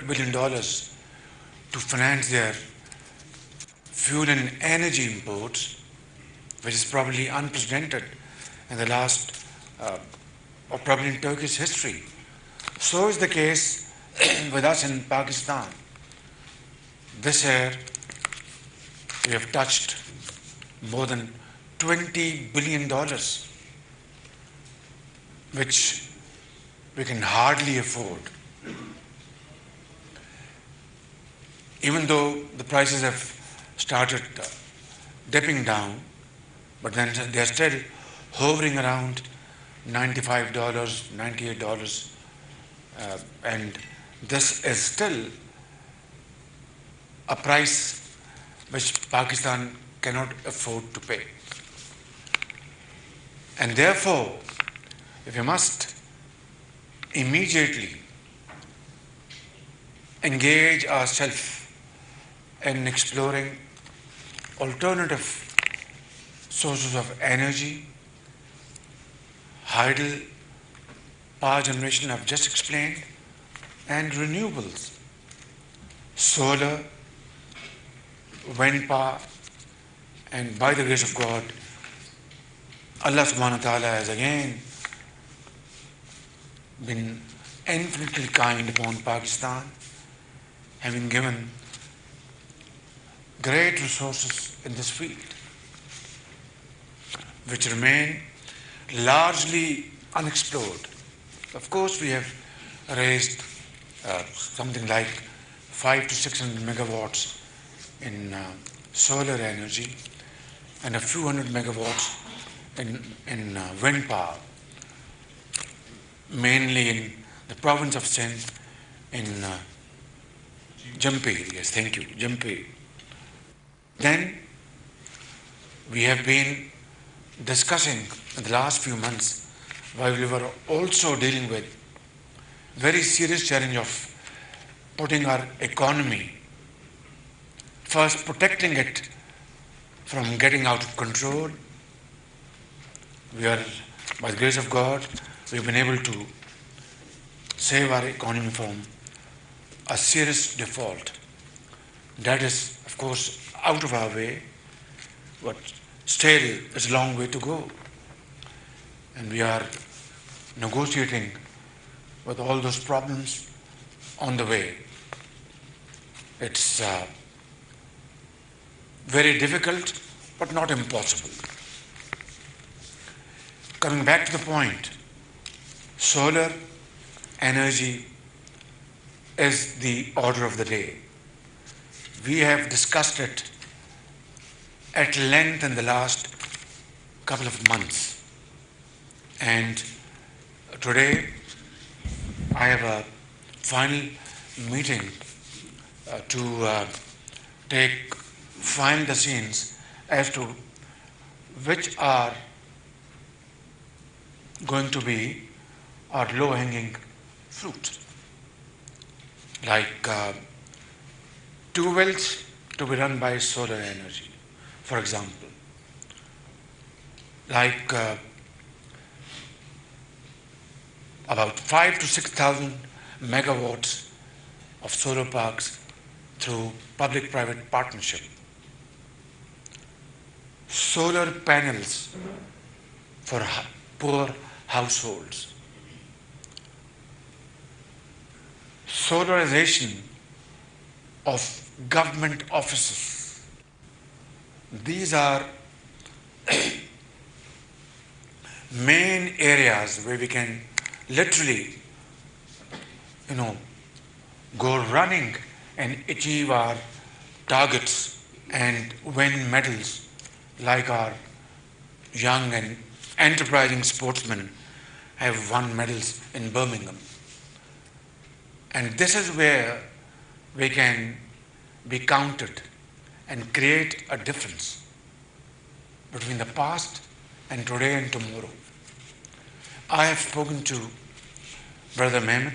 $200 billion to finance their fuel and energy imports, which is probably unprecedented in the last, or probably in Turkish history. So is the case with us in Pakistan. This year, we have touched more than $20 billion, which we can hardly afford. Even though the prices have started dipping down, but then they are still hovering around $95, $98, and this is still a price which Pakistan cannot afford to pay. And therefore, if we must immediately engage ourselves in exploring alternative sources of energy, hydel power generation I've just explained, and renewables, solar, wind power, and by the grace of God, Allah subhanahu wa ta'ala has again been infinitely kind upon Pakistan, having given great resources in this field, which remain largely unexplored. Of course, we have raised something like 500 to 600 megawatts in solar energy and a few hundred megawatts in wind power, mainly in the province of Sindh, in Jampi. Yes, thank you, Jampi. Then we have been discussing in the last few months, while we were also dealing with very serious challenge of putting our economy, first protecting it from getting out of control. We are, by the grace of God, we've been able to save our economy from a serious default. That is, of course, out of our way, but still is a long way to go. And we are negotiating with all those problems on the way. It's very difficult, but not impossible. Coming back to the point, solar energy is the order of the day. We have discussed it at length in the last couple of months. And today, I have a final meeting to take find the scenes as to which are going to be our low-hanging fruit, like 2 wells to be run by solar energy, for example, like about 5,000 to 6,000 megawatts of solar parks through public-private partnership. Solar panels for poor households. Solarization of government offices. These are main areas where we can literally, go running and achieve our targets and win medals like our young and enterprising sportsmen have won medals in Birmingham. And this is where we can be counted and create a difference between the past and today and tomorrow. I have spoken to Brother Mehmet.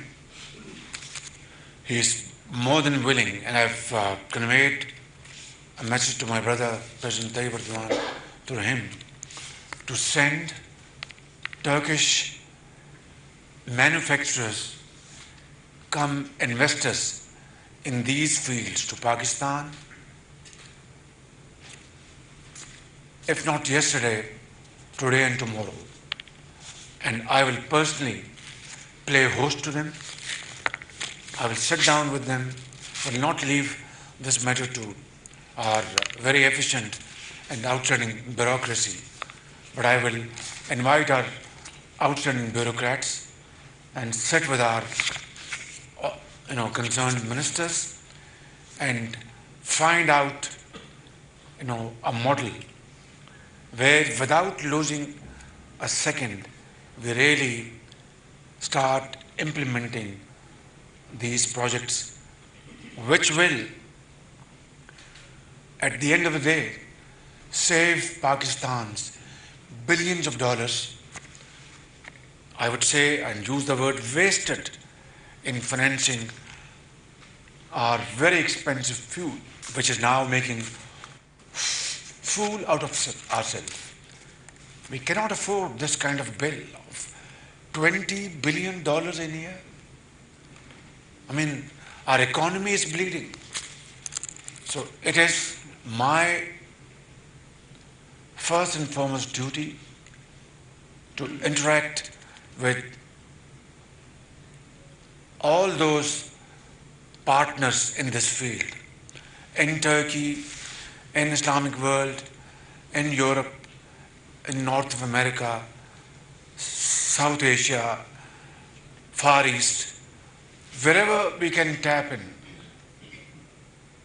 He is more than willing, and I've conveyed a message to my brother, President Tayyip Erdogan, through him, to send Turkish manufacturers, come investors in these fields to Pakistan, if not yesterday, today and tomorrow. And I will personally play host to them. I will sit down with them, will not leave this matter to our very efficient and outstanding bureaucracy, but I will invite our outstanding bureaucrats and sit with our concerned ministers and find out a model where without losing a second we really start implementing these projects, which will at the end of the day save Pakistan's billions of dollars, I would say, and use the word wasted in financing our very expensive fuel, which is now making fool out of ourselves. We cannot afford this kind of bill of $20 billion a year. I mean, our economy is bleeding. So it is my first and foremost duty to interact with all those partners in this field, in Turkey, in Islamic world, in Europe, in North of America, South Asia, Far East, wherever we can tap in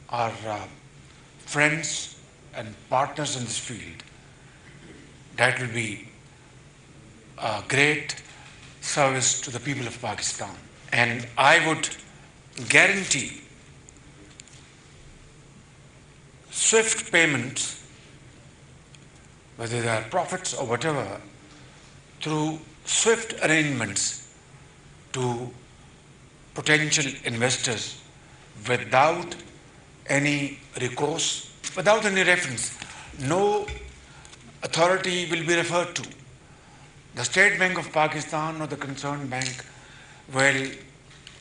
our friends and partners in this field. That will be a great service to the people of Pakistan. And I would guarantee swift payments, whether they are profits or whatever, through swift arrangements to potential investors without any recourse, without any reference. No authority will be referred to. The State Bank of Pakistan or the concerned bank will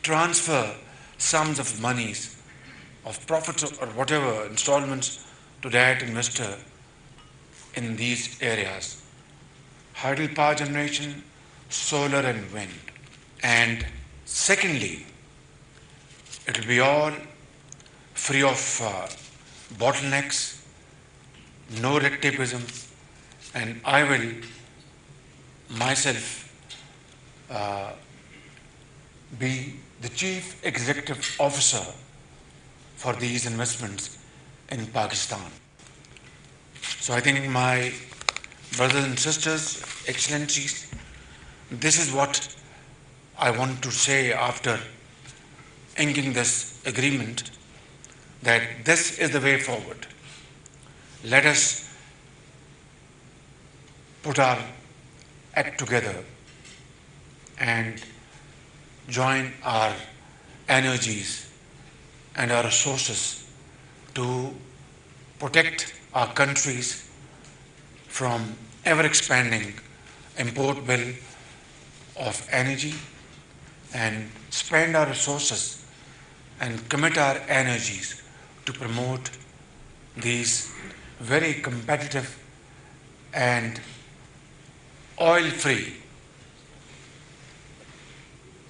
transfer sums of monies, of profits or whatever, installments to that investor in these areas. Hydropower generation, solar and wind. And secondly, it will be all free of bottlenecks, no red tapeism, and I will myself be the chief executive officer for these investments in Pakistan. So I think my brothers and sisters, excellencies, this is what I want to say after inking this agreement, that this is the way forward. Let us put our act together and join our energies and our resources to protect our countries from ever-expanding import bill of energy, and spend our resources and commit our energies to promote these very competitive and oil-free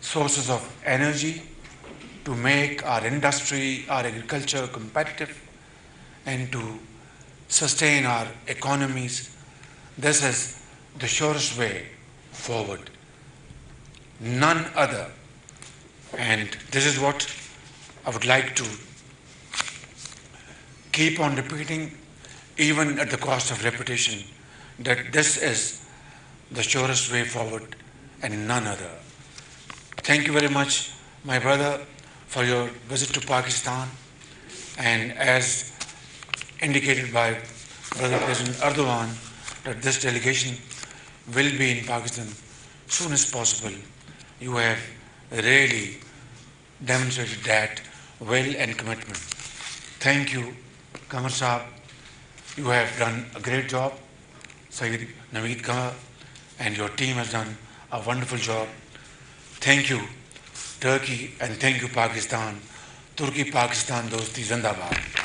sources of energy to make our industry, our agriculture competitive and to sustain our economies. This is the surest way forward. None other. And this is what I would like to keep on repeating, even at the cost of repetition, that this is the surest way forward and none other. Thank you very much, my brother, for your visit to Pakistan. And as indicated by Brother President Erdogan, that this delegation will be in Pakistan soon as possible. You have really demonstrated that will and commitment. Thank you, Qamar Saab. You have done a great job. Sayyid Naveed Qamar and your team has done a wonderful job. Thank you, Turkey, and thank you, Pakistan, तुर्की पाकिस्तान दोस्ती जिंदाबाद।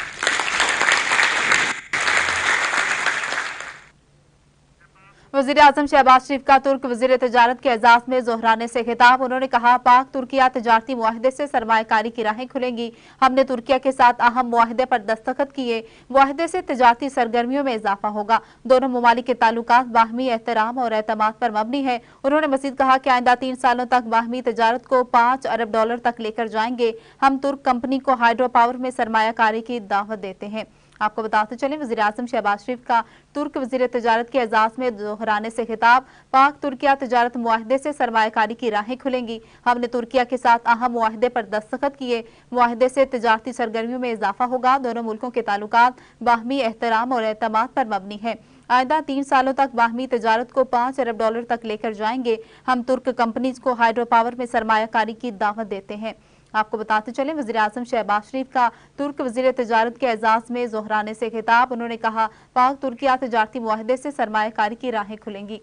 वज़ीर-ए-आज़म शहबाज शरीफ का तुर्क वज़ीर तजारत के एजाज में जोहराने से खिताब। उन्होंने कहा, पाक तुर्किया तजारती मुआहदे से सरमायाकारी की राहें खुलेंगी। हमने तुर्किया के साथ अहम मुआहदे पर दस्तखत किए। मुआहदे से तजारती सरगर्मियों में इजाफा होगा। दोनों ममालिक के ताल्लुकात बाहमी एहतराम और एतमाद पर मबनी है। उन्होंने मज़ीद कहा कि आइंदा 3 सालों तक बाहमी तजारत को $5 अरब तक लेकर जाएंगे। हम तुर्क कंपनी को हाइड्रो पावर में सरमायाकारी की दावत देते हैं। आपको बताते चलें, वज़ीर-ए-आज़म शहबाज शरीफ का तुर्क वज़ीर तजारत के एजाज में दोहराने से खिताब। पाक तुर्किया तजारत मुआहदे से सरमायाकारी की राहें खुलेंगी। हमने तुर्किया के साथ अहम मुआहदे पर दस्तखत किए। मुआहदे से तजारती सरगर्मियों में इजाफा होगा। दोनों मुल्कों के ताल्लुकात बाहमी एहतराम और एतमाद पर मबनी है। आइंदा 3 सालों तक बाहमी तजारत को $5 अरब तक लेकर जाएंगे। हम तुर्क कंपनीज को हाइड्रो पावर में सरमायाकारी की दावत देते हैं। आपको बताते चलें, वज़ीर-ए-आज़म शहबाज शरीफ का तुर्क वज़ीर तजारत के एजाज में जोहराने से खिताब। उन्होंने कहा, पाक तुर्किया तजारती मुआहदे से सरमायाकारी की राहें खुलेंगी।